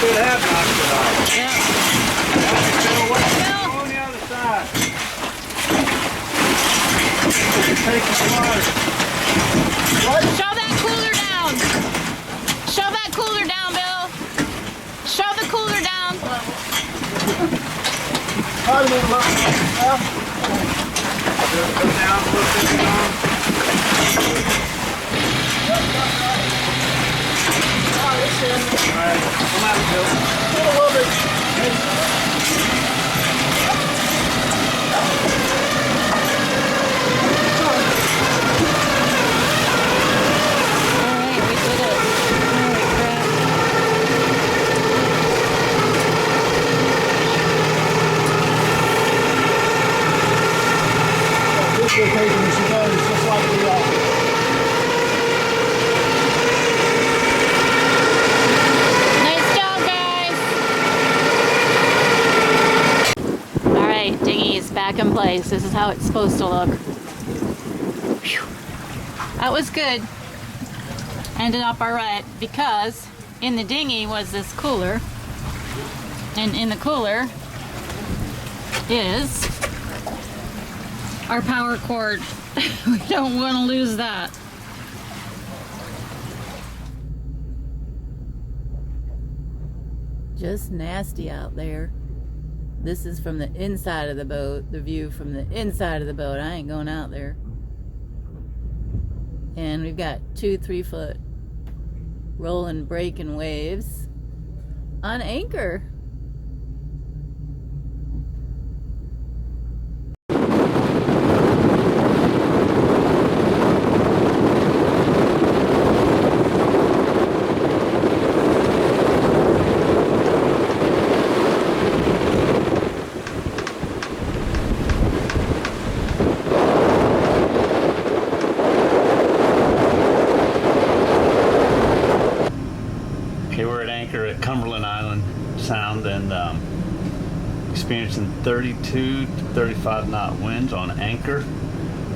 should have knocked it off. Yeah. Bill, what's Bill. on the other side? Take the water. Shove that cooler down. Shove that cooler down, Bill. Shove the cooler down. Try to move them up. Go down a little bit more. Alright, come out, Bill. A little bit. Alright, we did it. Holy crap. This rotation is just like we are. Nice job, guys. Alright, dinghy is back in place. This is how it's supposed to look. Phew. That was good. Ended up alright because in the dinghy was this cooler, and in the cooler is our power cord. We don't want to lose that. Just nasty out there. This is from the inside of the boat, the view from the inside of the boat. I ain't going out there. And we've got 2 3-foot rolling breaking waves on anchor. At Cumberland Island Sound and experiencing 32 to 35 knot winds on anchor.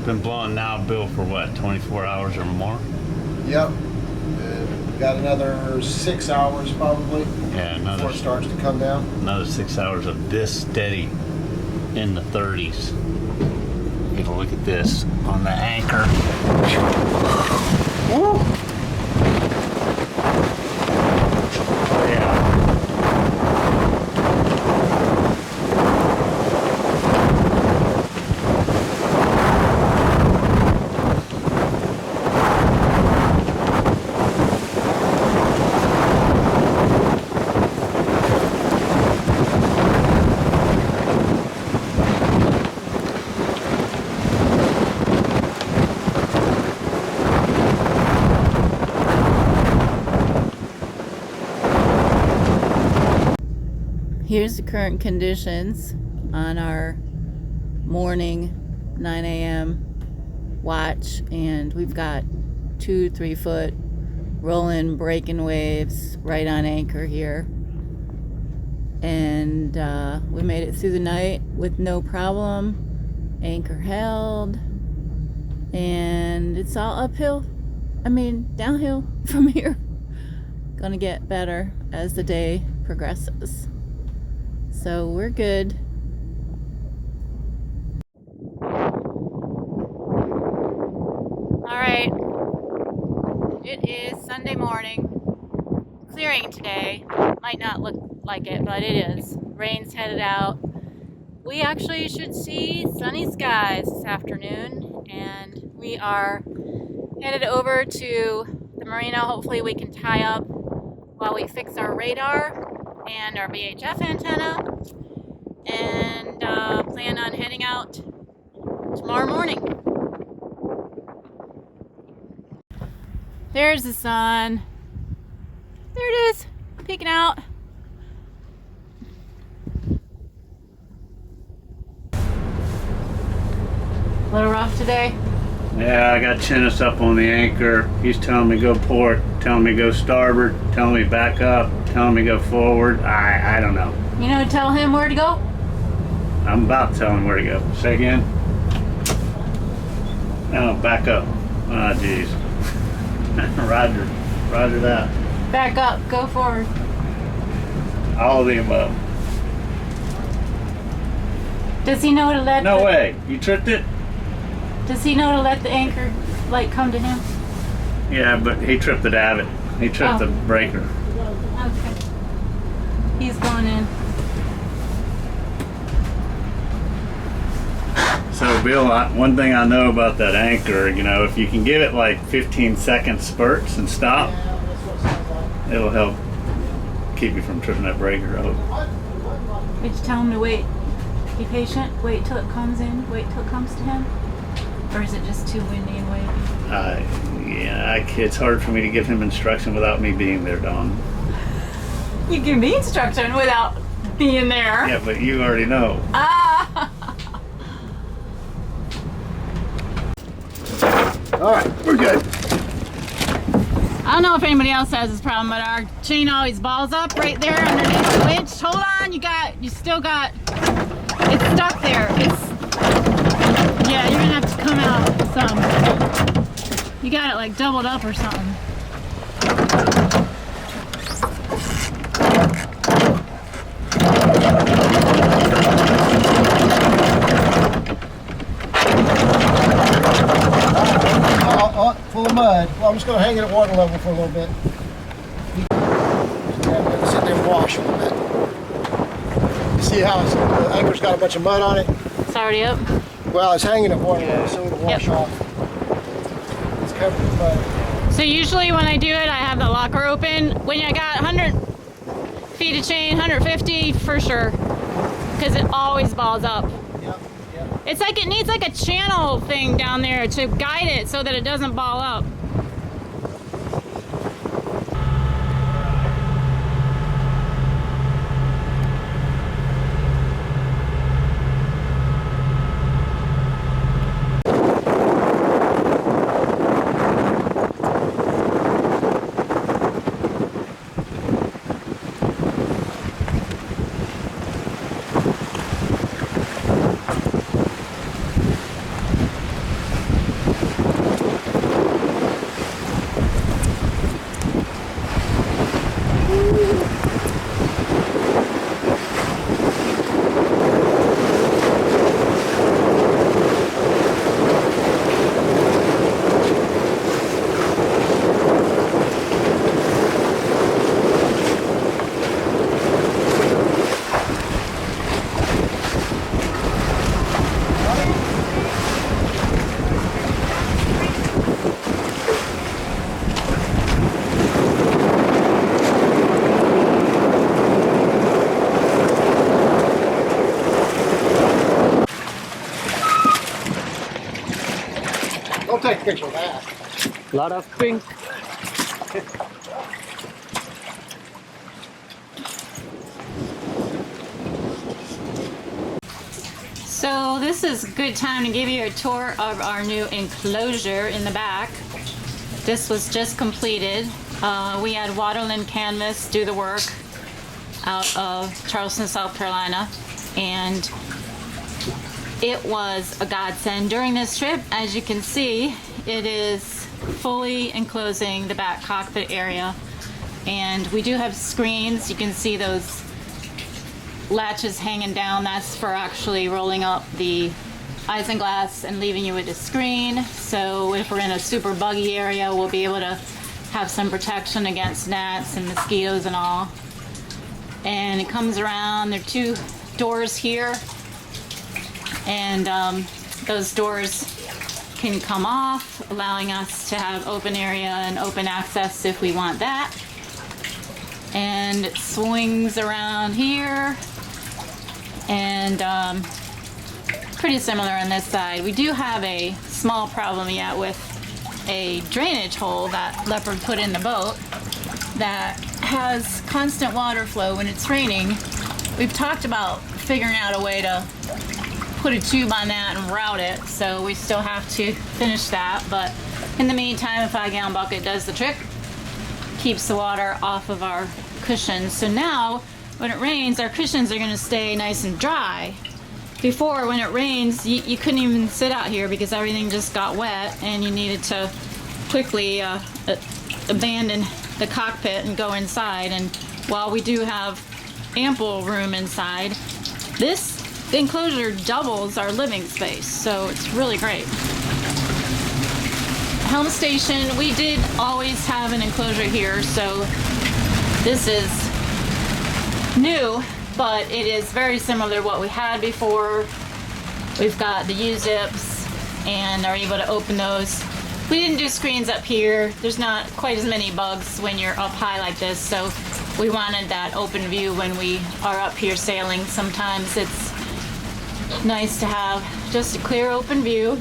Been blowing now, Bill, for what, 24 hours or more? Yep. Got another 6 hours probably Yeah, before it starts to come down. another 6 hours of this steady in the 30s. Take a look at this on the anchor. Woo! Here's the current conditions on our morning 9 a.m. watch, and we've got 2 3-foot rolling breaking waves right on anchor here, and we made it through the night with no problem. Anchor held, and it's all uphill, downhill from here. Gonna get better as the day progresses. So we're good. All right, it is Sunday morning. Clearing today. Might not look like it, but it is. Rain's headed out. We actually should see sunny skies this afternoon, and we are headed over to the marina. Hopefully we can tie up while we fix our radar and our VHF antenna, and plan on heading out tomorrow morning. There's the sun. There it is, peeking out. A little rough today. Yeah, I got Chinnis up on the anchor. He's telling me go port, telling me go starboard, telling me back up, telling me go forward. I don't know. You know, tell him where to go? I'm about to tell him where to go. Say again? No, back up. Ah, jeez. Roger. Roger that. Back up, go forward. All of the above. Does he know to let No way. You tripped it? Does he know to let the anchor light come to him? Yeah, but he tripped the davit. He tripped the breaker. Okay. He's going in. So Bill, one thing I know about that anchor, you know, if you can give it like 15-second spurts and stop, it'll help keep you from tripping that breaker up. Did you tell him to wait? Be patient. Wait till it comes in. Wait till it comes to him. Or is it just too windy and wavy? Yeah, it's hard for me to give him instruction without me being there, Dawn. You give me instruction without being there. Yeah, but you already know. Ah! All right, we're good. I don't know if anybody else has this problem, but our chain always balls up right there underneath the winch. Hold on, you still got, it's stuck there. Yeah, you're gonna have to come out some. You got it like doubled up or something. Full of mud. Well, I'm just going to hang it at water level for a little bit. Sit there and wash a little bit. You see how the anchor's got a bunch of mud on it? It's already up. Well, it's hanging at water level, so it'll wash off. It's covered with mud. So usually when I do it, I have the locker open. When I got 100 feet of chain, 150 for sure, because it always balls up. Yep. It's like it needs like a channel thing down there to guide it so that it doesn't ball up. Don't take a picture of that. A lot of pink. So this is a good time to give you a tour of our new enclosure in the back. This was just completed. We had Waterland Canvas do the work out of Charleston, South Carolina, and it was a godsend during this trip. As you can see, it is fully enclosing the back cockpit area, and we do have screens. You can see those latches hanging down. That's for actually rolling up the Isinglass and leaving you with a screen. So if we're in a super buggy area, we'll be able to have some protection against gnats and mosquitoes and all. And it comes around. There are two doors here, and those doors can come off, allowing us to have open area and open access if we want that. And it swings around here, and pretty similar on this side. We do have a small problem yet with a drainage hole that Leopard put in the boat that has constant water flow when it's raining. We've talked about figuring out a way to put a tube on that and route it, so we still have to finish that. But in the meantime, a 5-gallon bucket does the trick, keeps the water off of our cushions. So now when it rains, our cushions are going to stay nice and dry. Before, when it rains, you couldn't even sit out here because everything just got wet, and you needed to quickly abandon the cockpit and go inside. And while we do have ample room inside. This enclosure doubles our living space, so it's really great. Helm station, we did always have an enclosure here, so this is new, but it is very similar to what we had before. We've got the U-zips and are able to open those. We didn't do screens up here. There's not quite as many bugs when you're up high like this, so we wanted that open view when we are up here sailing. Sometimes it's nice to have just a clear open view.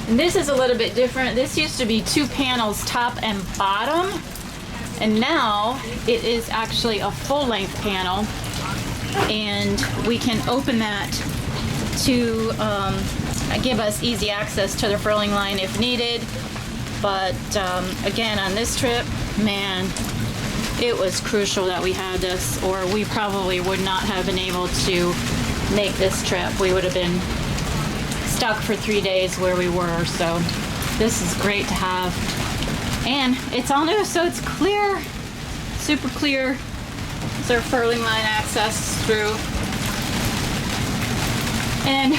And this is a little bit different. This used to be 2 panels, top and bottom, and now it is actually a full-length panel, and we can open that to give us easy access to the furling line if needed. But again, on this trip, man, it was crucial that we had this, or we probably would not have been able to make this trip. We would have been stuck for 3 days where we were, so this is great to have. And it's all new, so it's clear, super clear. It's our furling line access through. And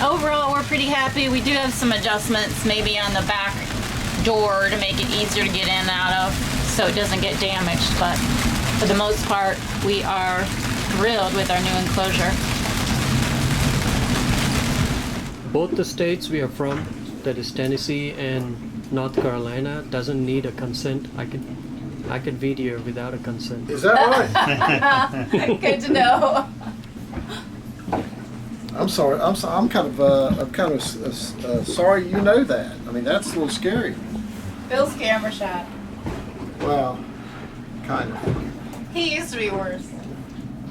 overall, we're pretty happy. We do have some adjustments maybe on the back door to make it easier to get in and out of so it doesn't get damaged, but for the most part, we are thrilled with our new enclosure. Both the states we are from, that is Tennessee and North Carolina, doesn't need a consent. I could video without a consent. Is that right? Good to know. I'm sorry. I'm kind of sorry you know that. I mean, that's a little scary. Bill's camera shot. Well, kind of. He used to be worse.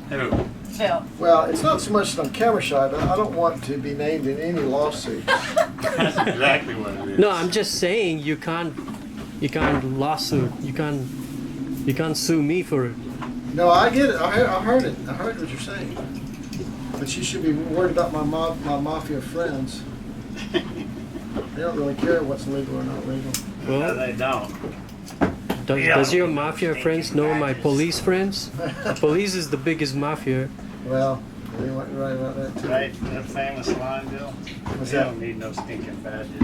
Who? Bill. Well, it's not so much that I'm camera shy, but I don't want to be named in any lawsuits. That's exactly what it is. No, I'm just saying you can't lawsuit. You can't sue me for it. No, I get it. I heard it. I heard what you're saying. But you should be worried about my mafia friends. They don't really care what's legal or not legal. No, Well, they don't. does your mafia friends know my police friends? The police is the biggest mafia. Well, you might be right about that too. Right? That famous line, Bill? What's They that? don't need no stinking badges.